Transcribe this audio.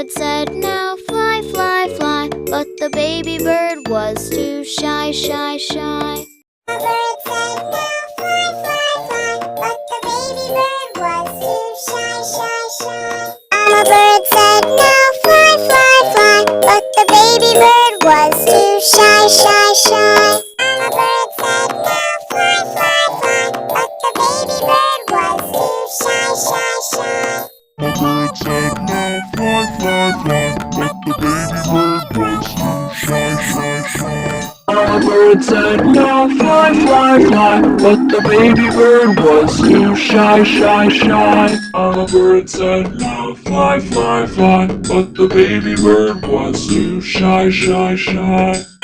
bird said, "Now fly, fly, fly," but the baby bird was too shy, shy, shy. Mama bird said, "Now fly, fly, fly," but the baby bird was too shy, shy, shy. Mama bird said, "Now fly, fly, fly," but the baby bird was too shy, shy, shy. Mama bird said, "Now fly, fly, fly," but the baby bird was too shy, shy, shy. The bird said, "Now fly, fly, fly," but the baby bird was too shy, shy, shy. Mama bird said, "Now fly, fly, fly," but the baby bird was too shy, shy, shy. Mama bird said, "Now fly, fly, fly," but the baby bird was too shy, shy, shy.